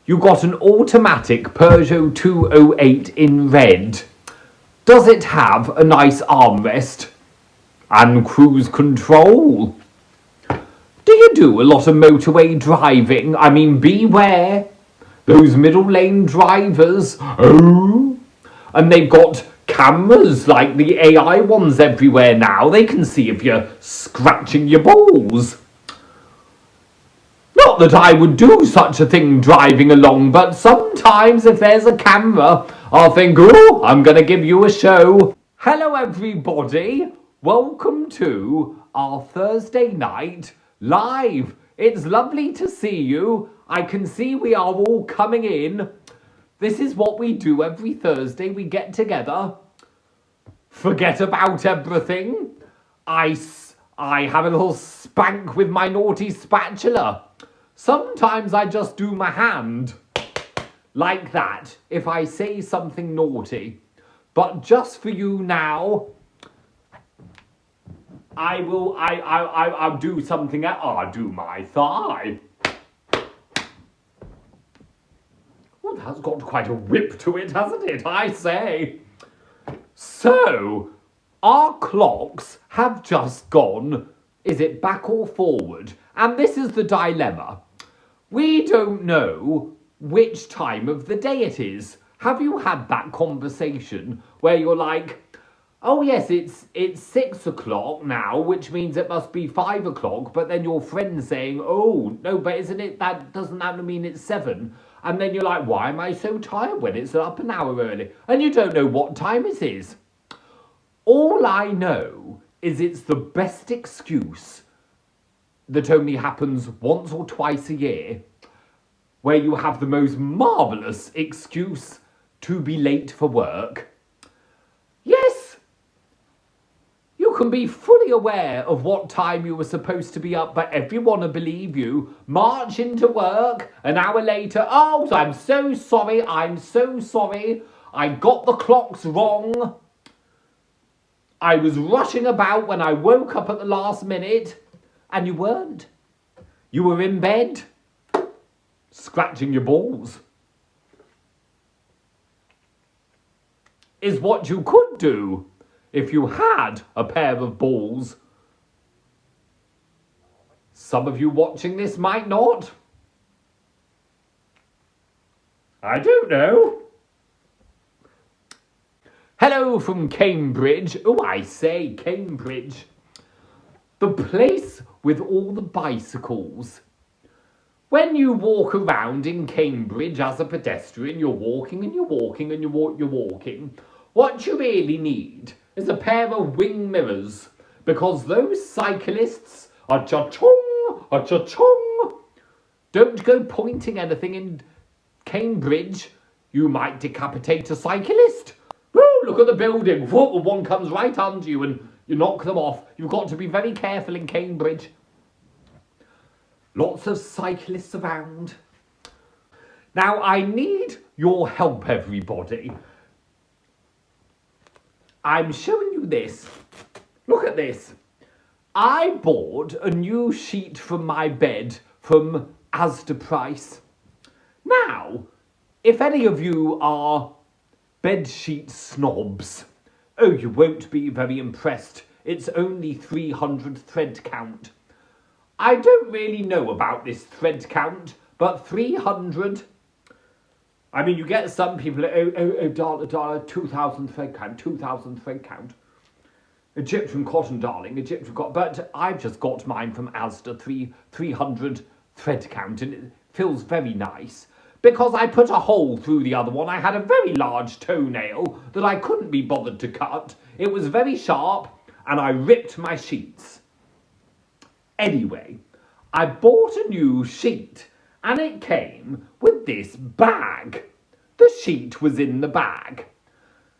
You got an automatic Peugeot 208 in red. Does it have a nice armrest and cruise control? Do you do a lot of motorway driving? I mean, beware those middle lane drivers. Oh, and they've got cameras like the AI ones everywhere now. They can see if you're scratching your balls. Not that I would do such a thing driving along, but sometimes if there's a camera, I'll think, oh, I'm going to give you a show. Hello everybody, welcome to our Thursday night live. It's lovely to see you. I can see we are all coming in. This is what we do every Thursday. We get together, forget about everything. I have a little spank with my naughty spatula. Sometimes I just do my hand like that if I say something naughty. But just for you now, I'll do something else. I'll do my thigh. Well, that's got quite a whip to it, hasn't it? I say. So, our clocks have just gone, is it back or forward? And this is the dilemma. We don't know which time of the day it is. Have you had that conversation where you're like, oh yes, it's 6 o'clock now, which means it must be 5 o'clock, but then your friend's saying, oh, no, but doesn't that mean it's 7? And then you're like, why am I so tired when it's up an hour early? And you don't know what time it is. All I know is it's the best excuse that only happens once or twice a year, where you have the most marvellous excuse to be late for work. Yes, you can be fully aware of what time you were supposed to be up, but everyone will believe you. March into work, an hour later, oh, I'm so sorry, I got the clocks wrong. I was rushing about when I woke up at the last minute. And you weren't. You were in bed, scratching your balls. Is what you could do if you had a pair of balls. Some of you watching this might not. I don't know. Hello from Cambridge. Oh, I say Cambridge. The place with all the bicycles. When you walk around in Cambridge as a pedestrian, you're walking and you're walking and you're walking. What you really need is a pair of wing mirrors, because those cyclists are cha-chong, are cha-chong. Don't go pointing anything in Cambridge. You might decapitate a cyclist. Oh, look at the building. Whoa, one comes right under you and you knock them off. You've got to be very careful in Cambridge. Lots of cyclists around. Now, I need your help, everybody. I'm showing you this. Look at this. I bought a new sheet from my bed from Asda Price. Now, if any of you are bedsheet snobs, oh, you won't be very impressed. It's only 300 thread count. I don't really know about this thread count, but 300... I mean, you get some people, darling, 2,000 thread count, 2,000 thread count. Egyptian cotton, darling, Egyptian cotton. But I've just got mine from Asda, 300 thread count, and it feels very nice. Because I put a hole through the other one. I had a very large toenail that I couldn't be bothered to cut. It was very sharp, and I ripped my sheets. Anyway, I bought a new sheet, and it came with this bag. The sheet was in the bag.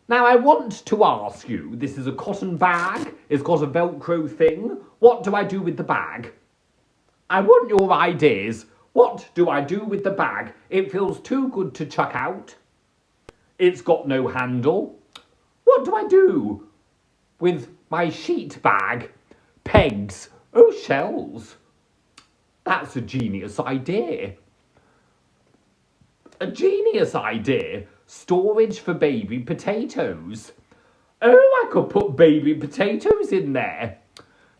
Now, I want to ask you, this is a cotton bag, it's got a Velcro thing. What do I do with the bag? I want your ideas. What do I do with the bag? It feels too good to chuck out. It's got no handle. What do I do with my sheet bag? Pegs. Oh, shells. That's a genius idea. A genius idea. Storage for baby potatoes. Oh, I could put baby potatoes in there.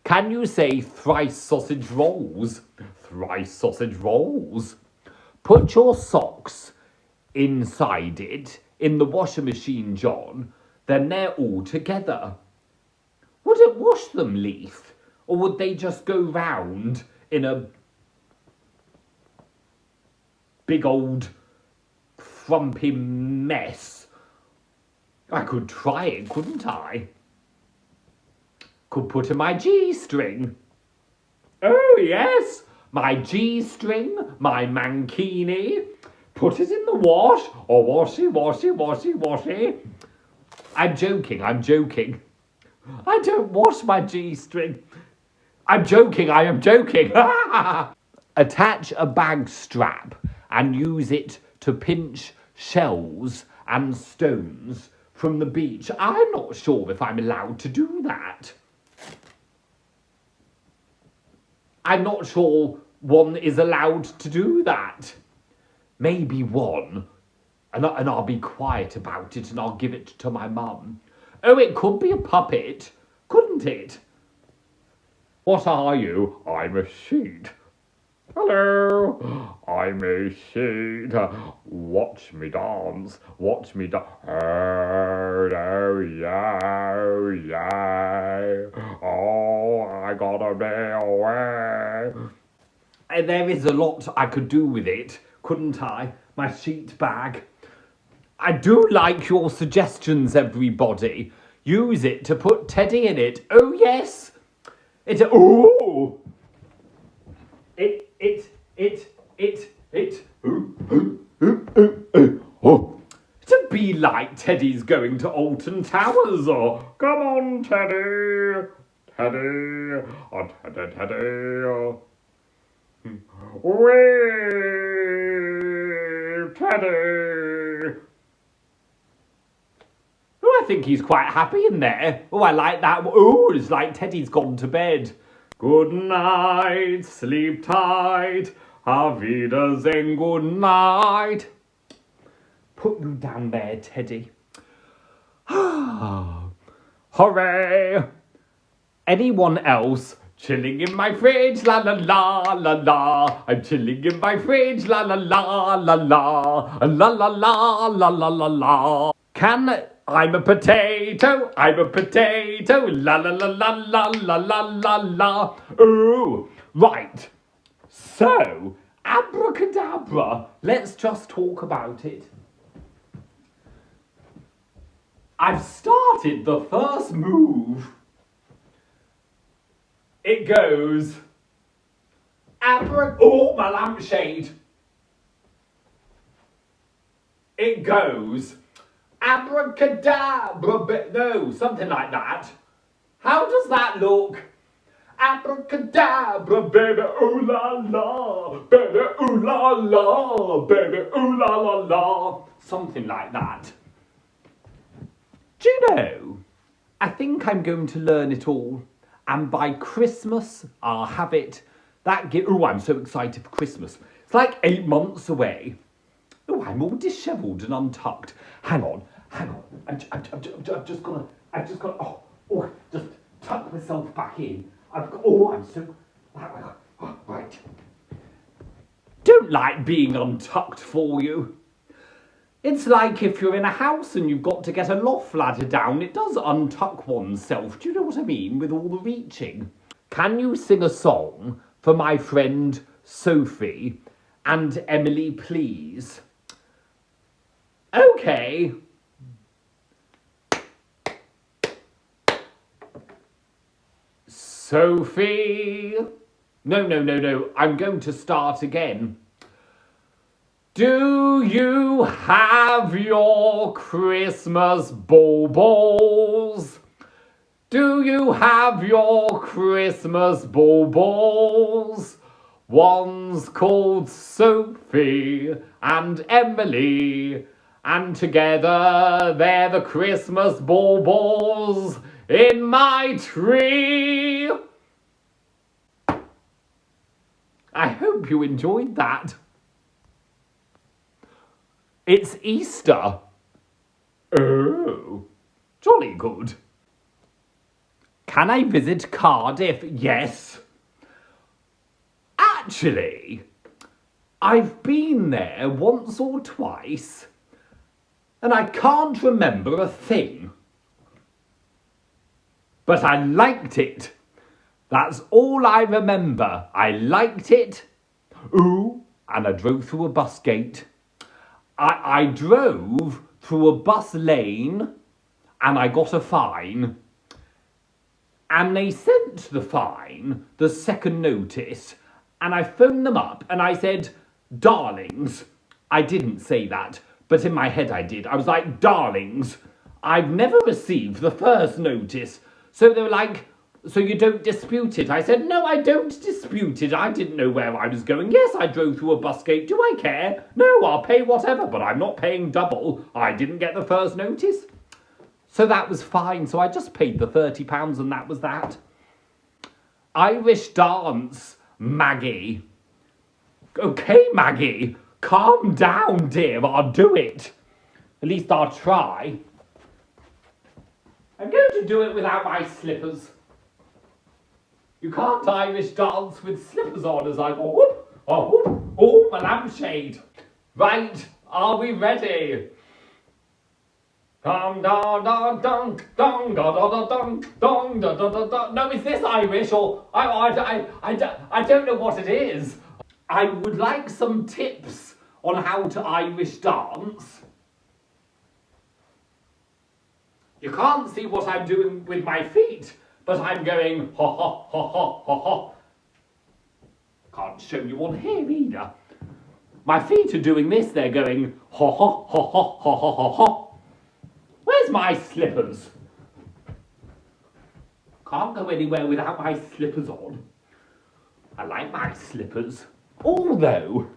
Can you say thrice sausage rolls? Thrice sausage rolls. Put your socks inside it in the washing machine, John. Then they're all together. Would it wash them, Leaf? Or would they just go round in a big old frumpy mess? I could try it, couldn't I? Could put in my G-string. Oh, yes, my G-string, my mankini. Put it in the wash, or washy, washy, washy, washy. I'm joking. I don't wash my G-string. I'm joking, I am joking. Attach a bag strap and use it to pinch shells and stones from the beach. I'm not sure if I'm allowed to do that. I'm not sure one is allowed to do that. Maybe one. And I'll be quiet about it and I'll give it to my mum. Oh, it could be a puppet, couldn't it? What are you? I'm a sheet. Hello, I'm a sheet. Watch me dance, watch me dance. Oh, yeah. Oh, I gotta be away. And there is a lot I could do with it, couldn't I? My sheet bag. I do like your suggestions, everybody. Use it to put Teddy in it. Oh, yes. Oh. Oh. To be like Teddy's going to Alton Towers, or come on, Teddy. Teddy. Oh, Teddy. Wee, Teddy. Oh, I think he's quite happy in there. Oh, I like that. Oh, it's like Teddy's gone to bed. Good night, sleep tight. Auf Wiedersehen, good night. Put you down there, Teddy. Hooray! Anyone else? Chilling in my fridge, la la la la la. I'm chilling in my fridge, la la la la la. La la la la la la la. I'm a potato, la la la la la la la la la. Oh, right. So, abracadabra, let's just talk about it. I've started the first move. It goes, oh, my lampshade. It goes, abracadabra, no, something like that. How does that look? Abracadabra, baby, ooh la la, baby, ooh la la, baby, ooh la la la. Something like that. Do you know, I think I'm going to learn it all. And by Christmas, I'll have it. Oh, I'm so excited for Christmas. It's like 8 months away. Oh, I'm all dishevelled and untucked. Hang on. I've just got to, just tuck myself back in. I'm so, right. Don't like being untucked for you. It's like if you're in a house and you've got to get a loft ladder down, it does untuck oneself. Do you know what I mean? With all the reaching. Can you sing a song for my friend Sophie and Emily, please? Okay. Sophie. No. I'm going to start again. Do you have your Christmas baubles? Do you have your Christmas baubles? One's called Sophie and Emily, and together they're the Christmas baubles in my tree. I hope you enjoyed that. It's Easter. Oh, jolly good. Can I visit Cardiff? Yes. Actually, I've been there once or twice, and I can't remember a thing. But I liked it. That's all I remember. I liked it. Ooh, and I drove through a bus gate. I drove through a bus lane and I got a fine. And they sent the fine, the second notice, and I phoned them up and I said, darlings. I didn't say that, but in my head I did. I was like, darlings, I've never received the first notice. So they were like, so you don't dispute it? I said, no, I don't dispute it. I didn't know where I was going. Yes, I drove through a bus gate. Do I care? No, I'll pay whatever, but I'm not paying double. I didn't get the first notice. So that was fine. So I just paid the £30 and that was that. Irish dance, Maggie. Okay, Maggie, calm down, dear. I'll do it. At least I'll try. I'm going to do it without my slippers. You can't Irish dance with slippers on, as I go, whoop, oh, whoop, oh, my lampshade. Right, are we ready? Dong, dong, dong, dong, dong, dong, dong, dong, dong, dong, dong, dong. No, is this Irish or I don't know what it is. I would like some tips on how to Irish dance. You can't see what I'm doing with my feet, but I'm going ha ha ha ha ha ha. Can't show you on here either. My feet are doing this, they're going ha ha ha ha ha ha ha ha. Where's my slippers? Can't go anywhere without my slippers on. I like my slippers. Although,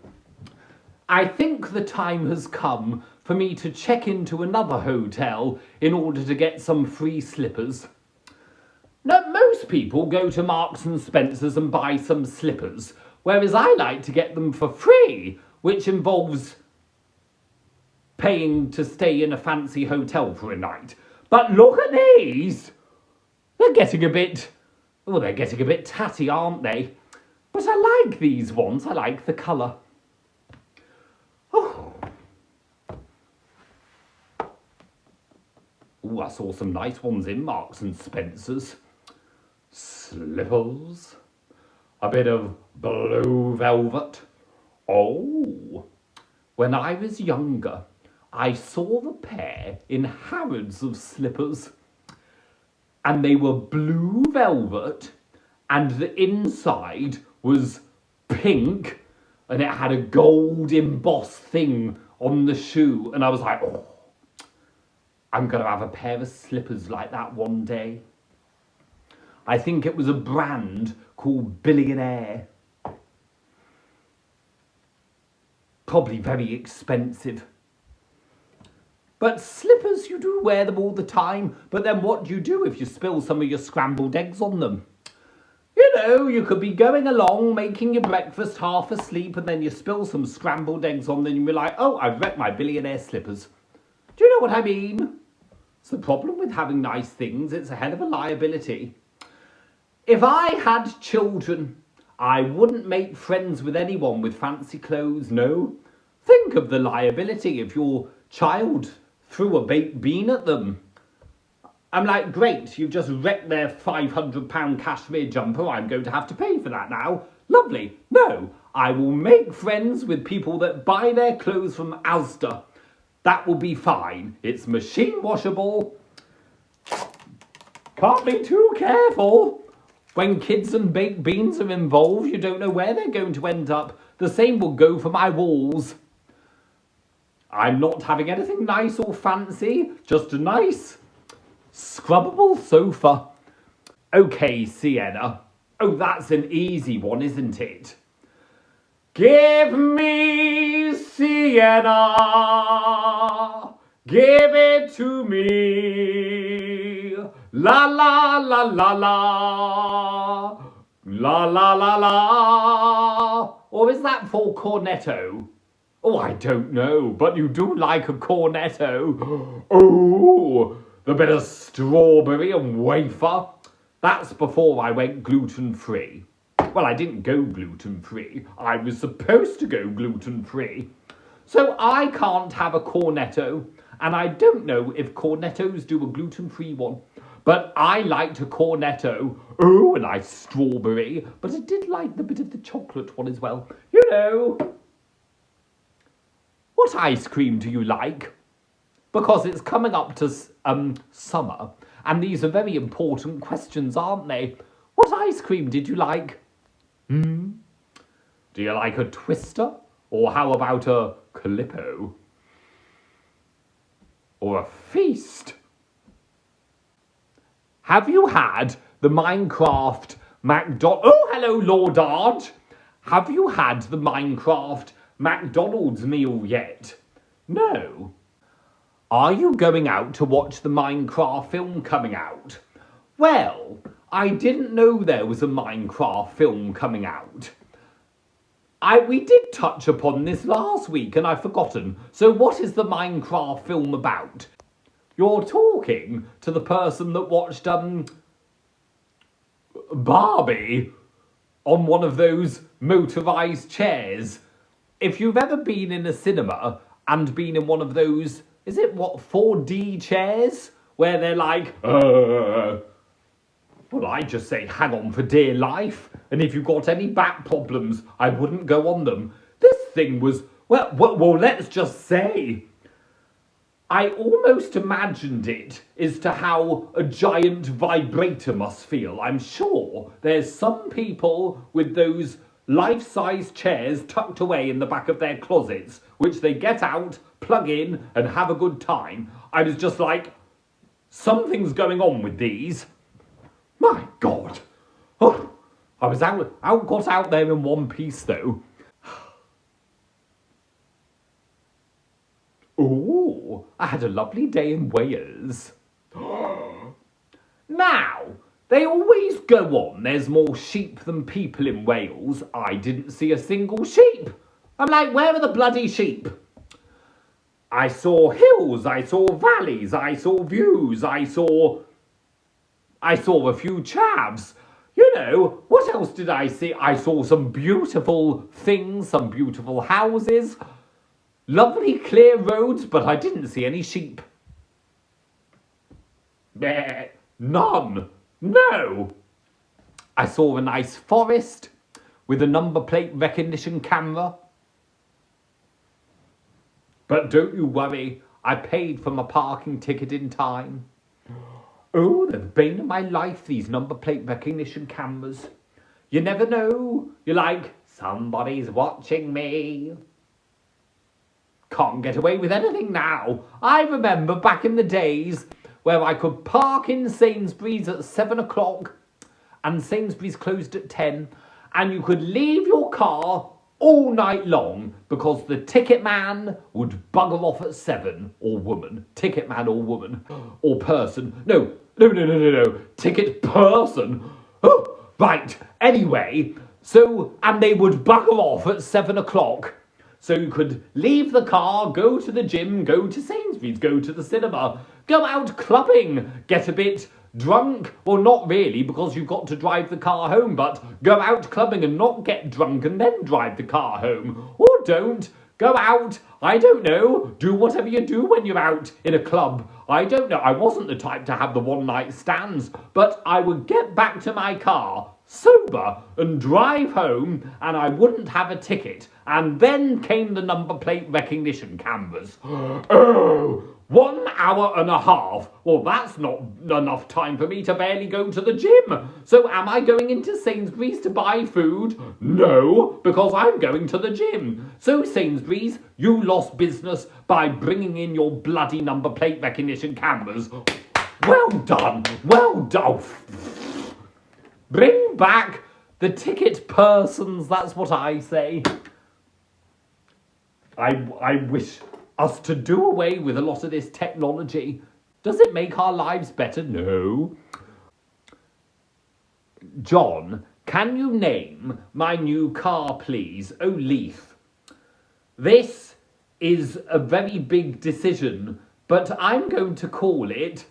I think the time has come for me to check into another hotel in order to get some free slippers. Now, most people go to Marks and Spencer's and buy some slippers, whereas I like to get them for free, which involves paying to stay in a fancy hotel for a night. But look at these! They're getting a bit tatty, aren't they? But I like these ones. I like the colour. Oh. Ooh, I saw some nice ones in Marks and Spencer's. Slippers. A bit of blue velvet. Oh. When I was younger, I saw the pair in Harrods of slippers. And they were blue velvet, and the inside was pink, and it had a gold embossed thing on the shoe. And I was like, oh, I'm going to have a pair of slippers like that one day. I think it was a brand called Billionaire. Probably very expensive. But slippers, you do wear them all the time. But then what do you do if you spill some of your scrambled eggs on them? You know, you could be going along, making your breakfast, half asleep, and then you spill some scrambled eggs on them and you're like, oh, I've wrecked my Billionaire slippers. Do you know what I mean? It's the problem with having nice things. It's a hell of a liability. If I had children, I wouldn't make friends with anyone with fancy clothes, no. Think of the liability if your child threw a baked bean at them. I'm like, great, you've just wrecked their £500 cashmere jumper. I'm going to have to pay for that now. Lovely. No, I will make friends with people that buy their clothes from Asda. That will be fine. It's machine washable. Can't be too careful. When kids and baked beans are involved, you don't know where they're going to end up. The same will go for my walls. I'm not having anything nice or fancy, just a nice, scrubbable sofa. Okay, Sienna. Oh, that's an easy one, isn't it? Give me Sienna, give it to me. La la la la la, la la la la. Or is that for cornetto? Oh, I don't know, but you do like a cornetto. Oh, the bit of strawberry and wafer. That's before I went gluten-free. Well, I didn't go gluten-free. I was supposed to go gluten-free. So I can't have a cornetto, and I don't know if cornettos do a gluten-free one. But I liked a cornetto. Oh, a nice strawberry. But I did like the bit of the chocolate one as well. You know. What ice cream do you like? Because it's coming up to summer, and these are very important questions, aren't they? What ice cream did you like? Do you like a Twister? Or how about a Calippo? Or a Feast? Have you had the Minecraft McDonald's? Oh, hello, Lord Ard. Have you had the Minecraft McDonald's meal yet? No. Are you going out to watch the Minecraft film coming out? Well, I didn't know there was a Minecraft film coming out. We did touch upon this last week and I've forgotten. So what is the Minecraft film about? You're talking to the person that watched Barbie on one of those motorised chairs. If you've ever been in a cinema and been in one of those, is it what, 4D chairs? Where they're like, well, I just say hang on for dear life. And if you've got any back problems, I wouldn't go on them. This thing was, well, let's just say, I almost imagined it as to how a giant vibrator must feel. I'm sure there's some people with those life-size chairs tucked away in the back of their closets, which they get out, plug in, and have a good time. I was just like, something's going on with these. My God. Oh, I was got out there in one piece, though. Oh, I had a lovely day in Wales. Now, they always go on, there's more sheep than people in Wales. I didn't see a single sheep. I'm like, where are the bloody sheep? I saw hills, I saw valleys, I saw views, I saw a few chavs. You know, what else did I see? I saw some beautiful things, some beautiful houses, lovely clear roads, but I didn't see any sheep. None. No. I saw a nice forest with a number plate recognition camera. But don't you worry, I paid for my parking ticket in time. Oh, the bane of my life, these number plate recognition cameras. You never know. You're like, somebody's watching me. Can't get away with anything now. I remember back in the days where I could park in Sainsbury's at 7 o'clock and Sainsbury's closed at 10, and you could leave your car all night long because the ticket man would bugger off at 7, or woman. Ticket man or woman. Or person. No. Ticket person. Oh, right. Anyway, and they would bugger off at 7 o'clock. So you could leave the car, go to the gym, go to Sainsbury's, go to the cinema, go out clubbing, get a bit drunk. Well, not really, because you've got to drive the car home, but go out clubbing and not get drunk and then drive the car home. Or don't. Go out, I don't know, do whatever you do when you're out in a club. I don't know, I wasn't the type to have the one-night stands, but I would get back to my car sober and drive home, and I wouldn't have a ticket. And then came the number plate recognition cameras. Oh, 1 hour and a half. Well, that's not enough time for me to barely go to the gym. So am I going into Sainsbury's to buy food? No, because I'm going to the gym. So Sainsbury's, you lost business by bringing in your bloody number plate recognition cameras. Well done, well done. Bring back the ticket persons, that's what I say. I wish us to do away with a lot of this technology. Does it make our lives better? No. John, can you name my new car, please? Oh, Leaf. This is a very big decision, but I'm going to call it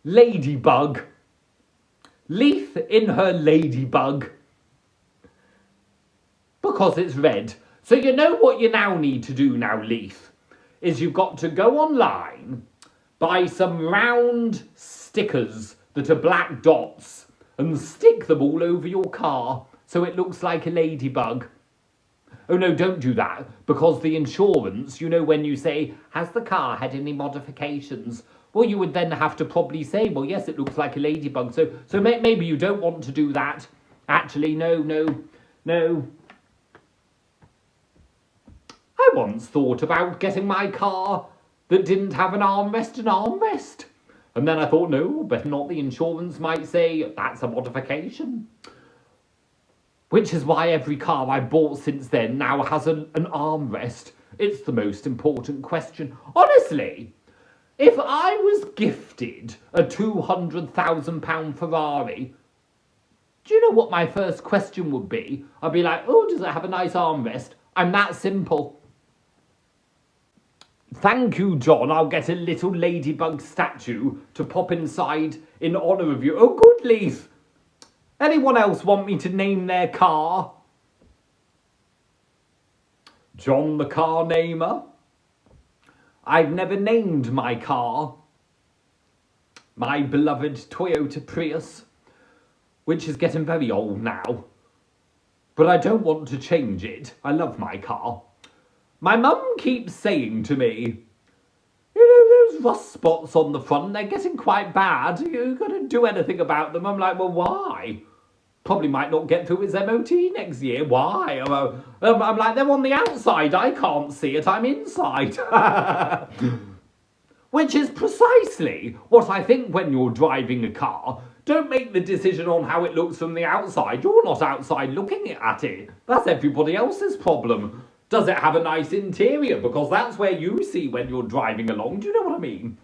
Ladybug. Leith in her ladybug. Because it's red. So you know what you now need to do now, Leith, is you've got to go online, buy some round stickers that are black dots and stick them all over your car so it looks like a ladybug. Oh no, don't do that, because the insurance, you know, when you say, has the car had any modifications? Well, you would then have to probably say, well, yes, it looks like a ladybug. So maybe you don't want to do that. Actually, no. I once thought about getting my car that didn't have an armrest. And then I thought, no, better not. The insurance might say that's a modification. Which is why every car I've bought since then now has an armrest. It's the most important question. Honestly, if I was gifted a £200,000 Ferrari, do you know what my first question would be? I'd be like, oh, does it have a nice armrest? I'm that simple. Thank you, John. I'll get a little ladybug statue to pop inside in honour of you. Oh, good, Leith. Anyone else want me to name their car? John the car namer. I've never named my car. My beloved Toyota Prius, which is getting very old now. But I don't want to change it. I love my car. My mum keeps saying to me, you know, those rust spots on the front, they're getting quite bad. You've got to do anything about them. I'm like, well, why? Probably might not get through its MOT next year. Why? I'm like, they're on the outside. I can't see it. I'm inside. Which is precisely what I think when you're driving a car. Don't make the decision on how it looks from the outside. You're not outside looking at it. That's everybody else's problem. Does it have a nice interior? Because that's where you see when you're driving along. Do you know what I mean?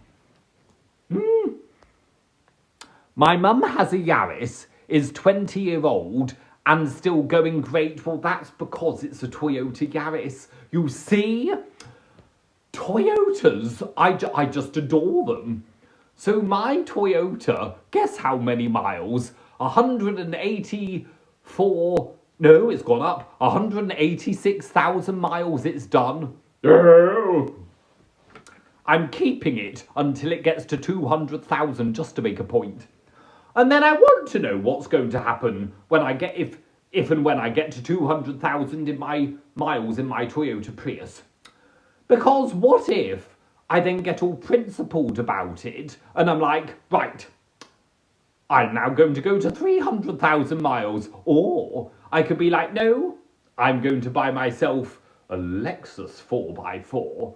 My mum has a Yaris, is 20-year-old and still going great. Well, that's because it's a Toyota Yaris. You see? Toyotas, I just adore them. So my Toyota, guess how many miles? 184... No, it's gone up. 186,000 miles it's done. I'm keeping it until it gets to 200,000 just to make a point. And then I want to know what's going to happen when I get, if and when I get to 200,000 in my miles in my Toyota Prius. Because what if I then get all principled about it and I'm like, right, I'm now going to go to 300,000 miles. Or I could be like, no, I'm going to buy myself a Lexus 4x4.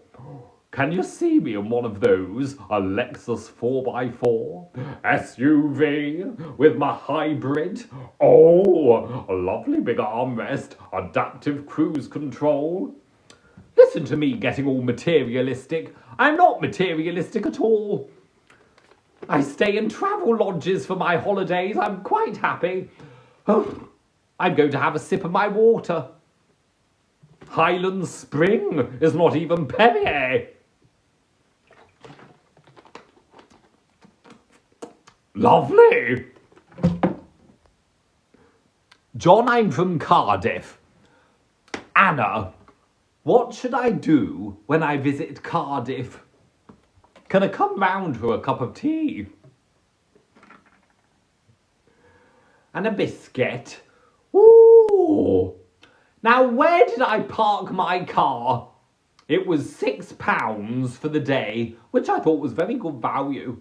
Can you see me in one of those? A Lexus 4x4 SUV with my hybrid. Oh, a lovely big armrest, adaptive cruise control. Listen to me getting all materialistic. I'm not materialistic at all. I stay in travel lodges for my holidays. I'm quite happy. Oh, I'm going to have a sip of my water. Highland Spring is not even Perrier. Lovely. John, I'm from Cardiff. Anna, what should I do when I visit Cardiff? Can I come round for a cup of tea? And a biscuit. Ooh. Now, where did I park my car? It was £6 for the day, which I thought was very good value.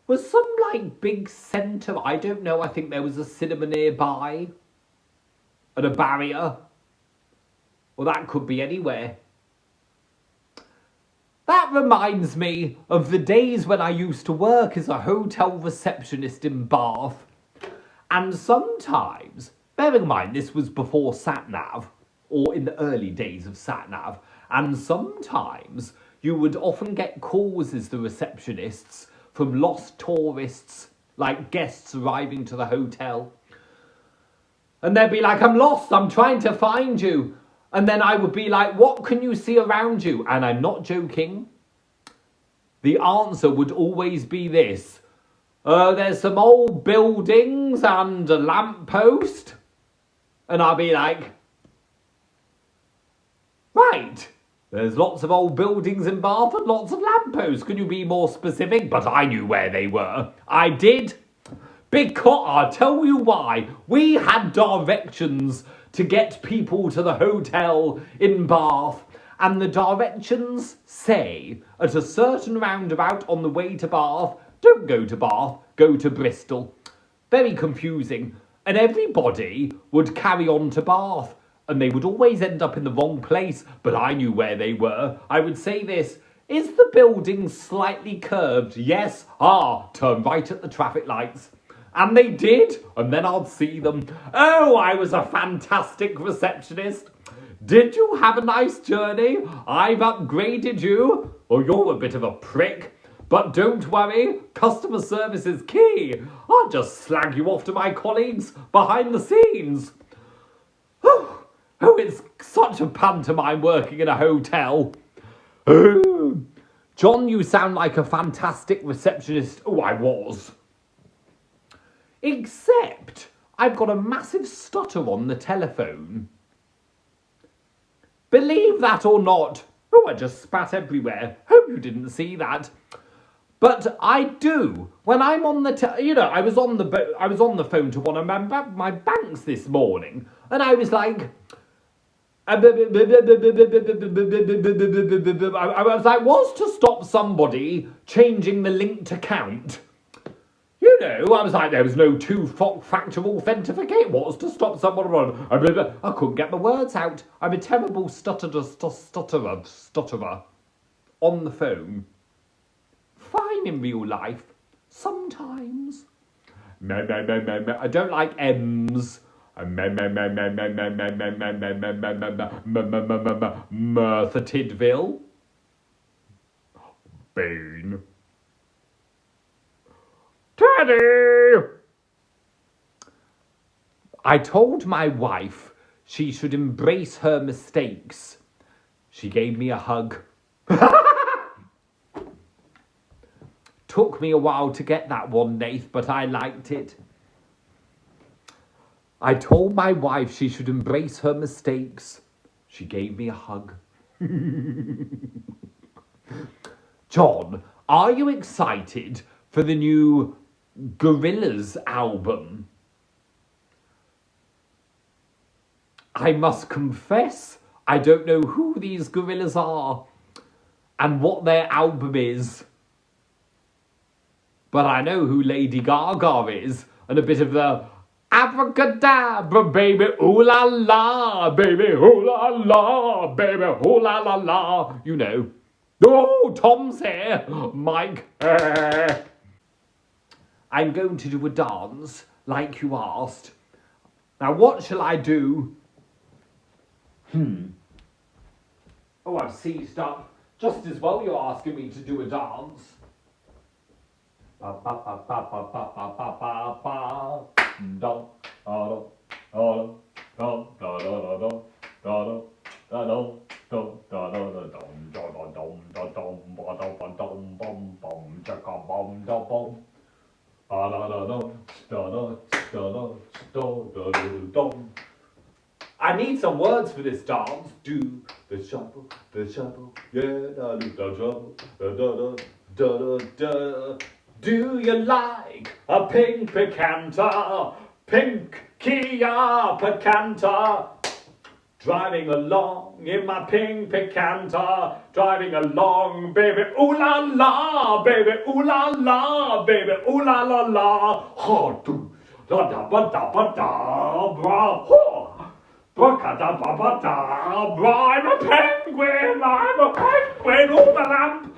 Was some, like, big centre, I don't know, I think there was a cinema nearby. And a barrier. Well, that could be anywhere. That reminds me of the days when I used to work as a hotel receptionist in Bath. And sometimes, bearing in mind this was before sat-nav, or in the early days of sat-nav, and sometimes you would often get calls as the receptionists from lost tourists, like guests arriving to the hotel. And they'd be like, I'm lost, I'm trying to find you. And then I would be like, what can you see around you? And I'm not joking. The answer would always be this. There's some old buildings and a lamppost. And I'll be like, right. There's lots of old buildings in Bath and lots of lampposts. Can you be more specific? But I knew where they were. I did. Because, I'll tell you why. We had directions to get people to the hotel in Bath. And the directions say, at a certain roundabout on the way to Bath, don't go to Bath, go to Bristol. Very confusing. And everybody would carry on to Bath. And they would always end up in the wrong place, but I knew where they were. I would say this, is the building slightly curved? Yes. Turn right at the traffic lights. And they did, and then I'd see them. Oh, I was a fantastic receptionist. Did you have a nice journey? I've upgraded you. Oh, you're a bit of a prick. But don't worry, customer service is key. I'll just slag you off to my colleagues behind the scenes. Oh, it's such a pantomime working in a hotel. Oh, John, you sound like a fantastic receptionist. Oh, I was. Except I've got a massive stutter on the telephone. Believe that or not. Oh, I just spat everywhere. Hope you didn't see that. But I do. When I'm on the, I was on the phone to one of my banks this morning, and I was like, I was like, what's to stop somebody changing the linked account? I was like, there was no two-factor authentication. What's to stop someone? I couldn't get the words out. I'm a terrible stutterer on the phone. Fine in real life. Sometimes. I don't like M's. Merthyr Tydfil. Bean. Teddy! I told my wife she should embrace her mistakes. She gave me a hug. Took me a while to get that one, Nath, but I liked it. I told my wife she should embrace her mistakes. She gave me a hug. John, are you excited for the new Gorillaz album? I must confess, I don't know who these Gorillaz are and what their album is. But I know who Lady Gaga is, and a bit of the abracadabra, baby, ooh la la, baby, ooh la la, baby, ooh la la la. You know. Oh, Tom's here. Mike. I'm going to do a dance, like you asked. Now, what shall I do? Oh, I've seized up. Just as well you're asking me to do a dance. I need some words for this dance. Do the shuffle, yeah, da do the trouble, da. Do you like a pink Picanter? Pink Kia Picanter? Driving along in my pink Picanter, driving along, baby, ooh la la, baby, ooh la la, baby, ooh la la la. Ha do da da ba da ba da bra ho. Da ba ba da bra. I'm a penguin, ooh the lamp.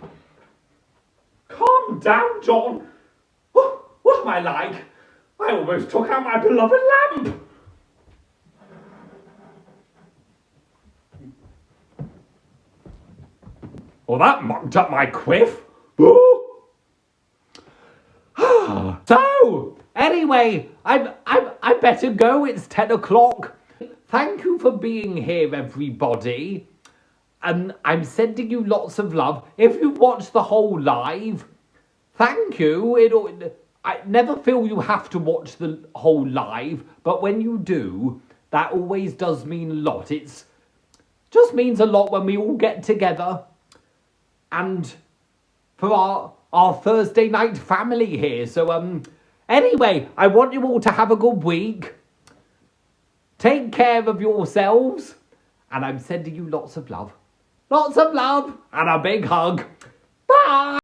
Calm down, John. What am I like? I almost took out my beloved lamp. Well, that mucked up my quiff. So, anyway, I better go. It's 10 o'clock. thank you for being here, everybody. And I'm sending you lots of love. If you watch the whole live, thank you. I never feel you have to watch the whole live, but when you do, that always does mean a lot. It's just means a lot when we all get together and for our Thursday night family here. So anyway, I want you all to have a good week. Take care of yourselves, and I'm sending you lots of love. Lots of love and a big hug. Bye.